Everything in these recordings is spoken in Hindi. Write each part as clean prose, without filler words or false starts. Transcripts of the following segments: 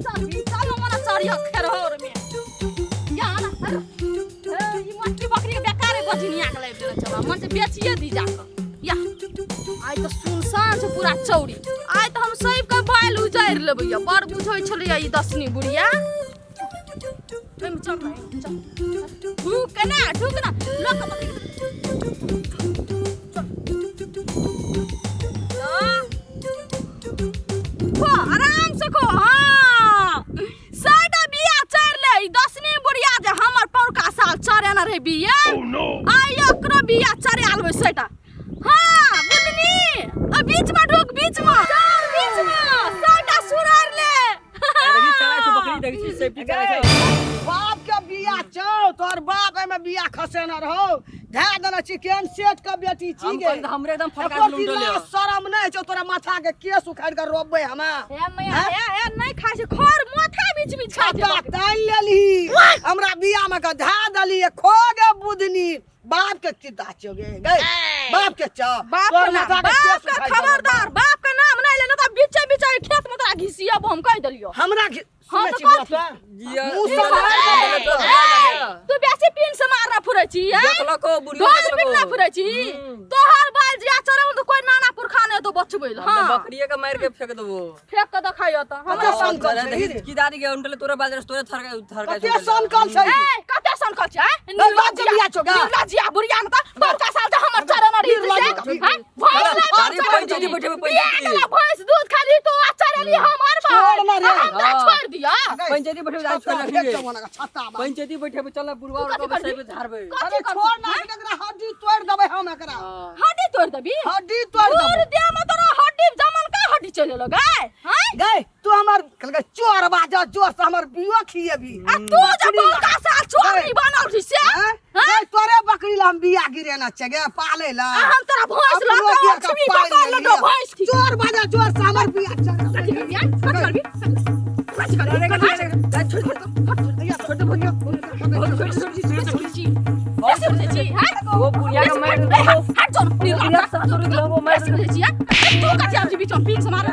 चलो मना चढ़ियो खेरोर में या ना ई मट्टी बकरी के बेकार गजनिया के लाइब देना चला मन से बेचिए दी जाकर या आई तो सुनसान से पूरा चौड़ी आई तो हम सब के बैल उजाड़ लेबै या बड़ बुझै छलिए ई दसनी बुढ़िया हम चल ढुक ना लोक आराम से को हां साइड बिया चढ़ ले दसनी बुढ़िया जे हमर पौरका साल चढ़े ना रे बिया आई एकरो बिया चढ़े आलबे सेटा हां बुदनी आ बीच में ढुक बीच में साइडा सुरार ले देखी चढ़ाई तो बकरी देखी सेफ्टी चढ़ाई छै बाप के बिया छौ तोर बाप एमे बिया खसे न रहो धा देना चिकन सेट के बेटी छी गे हमरे एकदम फटका लूटो ले शरम नहीं छौ तोरा माथा के केस उखाड़ के रोबे हमा हे मैया हे नहीं खाइ छै खर माथा बीच बीच खाइ छै ताल लेली हमरा बिया में के धा देली खो गे बुदनी बाप के चिता छौ गे बाप के छ बाप के खबरदार बाप के नाम नहीं लेना त बीच बीच खेत में तोरा घिसिया हम कह देलियो हमरा हां सुनै तो छी बात तू बेसी पिन से मारना फुरै छी देखलो को बुढ़िया देखलो पिन ना फुरै छी तोहर बाल जिया चरम तो कोई नाना पुरखा ने तो बचबै हां बकरिए के मार के फेंक देबो फेंक के देखाइयो त हमरा संकल की दादी के उनटले तोरे बाजरे तोरे थरका के संकल छै कते संकल छै बिया छौ गा लाजिया बुढ़िया न त बड़का साल जे हमर चरन री छै हैं भैंस पंचायती बैठे पंचायती भैंस दूध खाली तो चरली हमर बाल छोड़ दिया पंचायती बैठे आज छोड़ रखिए पंचायती बैठे चल बुढ़वा और को सही पे झाड़बे अरे छोड़ ना एकरा हड्डी तोड़ देबै हम एकरा हड्डी तोड़ देबी हड्डी तोड़ देबै दे में तोरा हड्डी जमन का हड्डी चले लो गाय हैं गए तू हमर कहलके चोर बाजा जोर से हमर बियो खिएबी आ तू जब बड़का साल छोरी बनल छी से गए तोरे बकरी ला हम बिया गिरेना छै गे पाले ला हम तोरा भैंस ला लक्ष्मी पकड़ ले दो भैंस की चोर बाजा जोर से हमर बिया कथि करबी कथि करबी कथि करबी छोड़ छोटे भैया वो बुढ़िया के मार दो हट जो बुढ़िया सासुर के लोगो मार दे छी तू कथि आब बीच में पीक से मार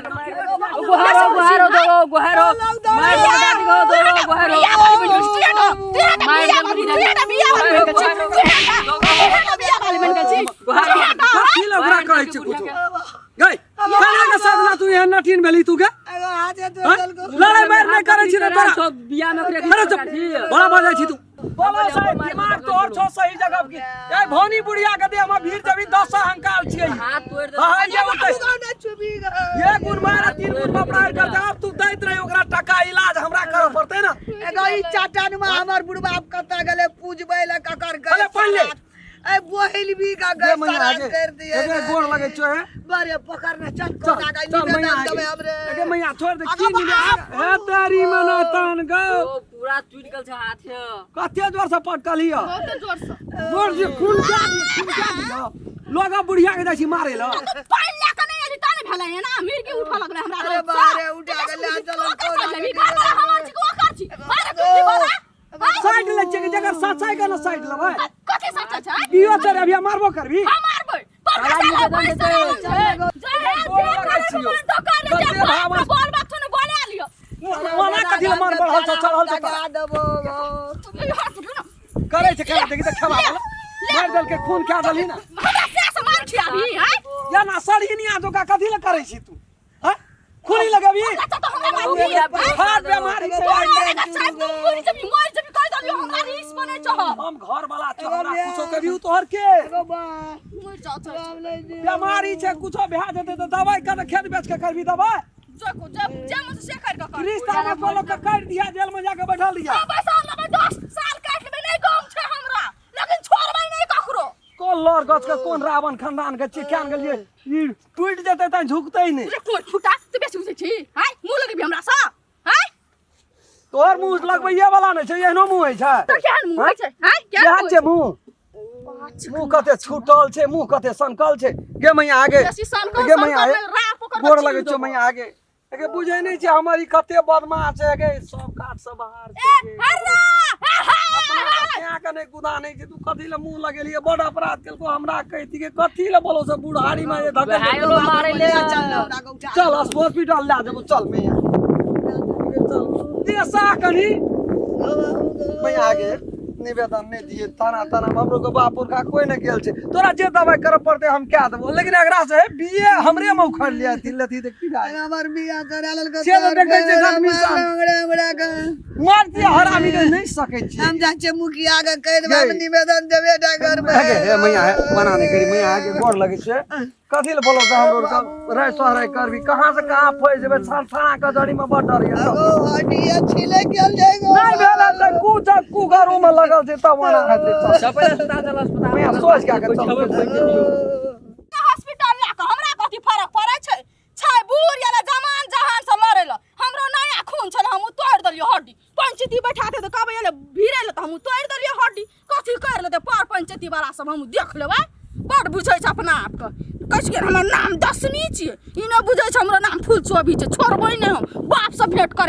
गुहारो दो गुहारो मार दो दादी को दो गुहारो मार कथी लगरा कहै छै कुछ गई काना के साथ ना तू यहाँ नटीन भेली तू के लड़ाई मार नहीं करे छी रे तोरा बिया में करे बड़ा बाजा छी तू बोलो साहब दिमाग तोर छो सही जगह की ए भोनी बुढ़िया के दे हम भीड़ जबी 10 हंकाल छियै हाथ तोड़ दे हां ये छुबी गे ये गुण मारा 3 गुण पपड़ार कर दे अब तू दैत रही ओकरा टका इलाज हमरा करे पड़ते ना एगो ई चाटन में हमर बुढ़बा कत गेले पूजबै ला ककर अरे पढ़ ले ए बोहिल भी का गसारा कर दिए एके गोड़ लगे छो है बारे पकड़ने चल कोना का निवेदन देबै हमरे एके मैया छोड़ दे की निवेदन ए तारी मना तान गो पूरा टूट गल छै हाथ कते जोर से पटकल हियो बहुत जोर से जोर से खून क्या दियो लोग बुढ़िया के जाई मारे ल पानी लेके नहीं आली ताने भेलै है ना मिर्गी उठा लगले हमरा अरे बारे उठा के ले चल कोना हमर छी को कर छी मारे कुत्ती बोला साइड ले के जगह सच्चाई का ना साइड ले भाई कथि सच्चा छै बियो चढ़े अभी मारबो करबी हम मारबै बड़का साला भैंस बोल बात ने बोले लियो मना कथि मार बढ़ल छ चढ़ल छ लगा देबो करे छै करे देखि त खबा मार दल के खून क्या दली ना हमरा से सामान छी अभी हैं या ना सड़ीनिया तो का कथि ले करे छी तू हैं खूनी लगबी हाथ बीमारी से हम घर वाला छोरा कुछो कभी तोहर के बीमारी छै कुछो भै जेते त दवाई कर खेत बेच के करबी दवाई रिश्ता में बोलो के काट दिया जेल में जाके बैठा लिया 10 साल काट लेबै नहीं गम छै हमरा लेकिन छोड़बै नहीं ककरो कोन लर गछ के कोन रावण खानदान के चिकान गेलिए ई टूट जेते त झुकतै नहीं कोन फुटा तू बेसी बुझै छी हैं मुंह लगबी हमरा सा हैं तोहर मुंह लगबैये वाला नै छै एहनो मुंह है छै तो केहन मुंह है छै हैं केहन छै मुंह मुंह कते छूटल छै मुंह कते सनकल छै गे मैया आगे गे मैया गोड़ लगे छो मैया आगे एके बुझै नै छै हमर ई कते बदमाश छै गे सब काट से बाहर छै अपना के नै गुदा नै छै तू कथि ले मुंह लगेलिए बड़ अपराध केलको हमरा कहती के कथि ले बोलो से बुढ़ाड़ी में ये धक्का मारे ले चल चल हॉस्पिटल ला देबो चल मैया चल सा कनी मैं आगे निवेदन नहीं दिए थाना थाना हमरो के बापुर का कोई न गेल छे तोरा जे दवाई कर पड़ते हम क्या देबो लेकिन एकरा से बीए हमरे में उखड़ लिया तिलथी देख की जाए हमर बिया करालल के से तो देखै छै आदमी मारती हरामी के नहीं सकै छी हम जा छे मुखिया के कह देबे निवेदन देबे डागर में हे मैया बना नहीं करी मैया आगे गोड़ लगे छे कथि ले बोलो हमरो का रह सोहरे करबी कहां से कहां फंस जेबे थाना का जड़ी में बड़ डर या ओ हड्डी छिले गेल जाएगो नहीं भेला त कू घरों में लगल छे तब वाला हेते सपना सुता चल अस्पताल मैं सोच के आके चल हॉस्पिटल ला के हमरा कथी फरक पड़ै छै छै बूढ़ याला जवान जहान से लड़ेला हमरो नया खून छै हम तोड़ देलियो हड्डी पंचायती बैठा दे त कहबै एले भिड़े ले त हम तोड़ देलियो हड्डी कथी कर लेते पर पंचायती वाला सब हम देख लेबै बड़ बुझै छै अपना आप के कहै छै हमर नाम दसनी छियै ई न बुझै छै हमर नाम फूल चोबी छै छोड़बै नै हम बाप से भेंट कर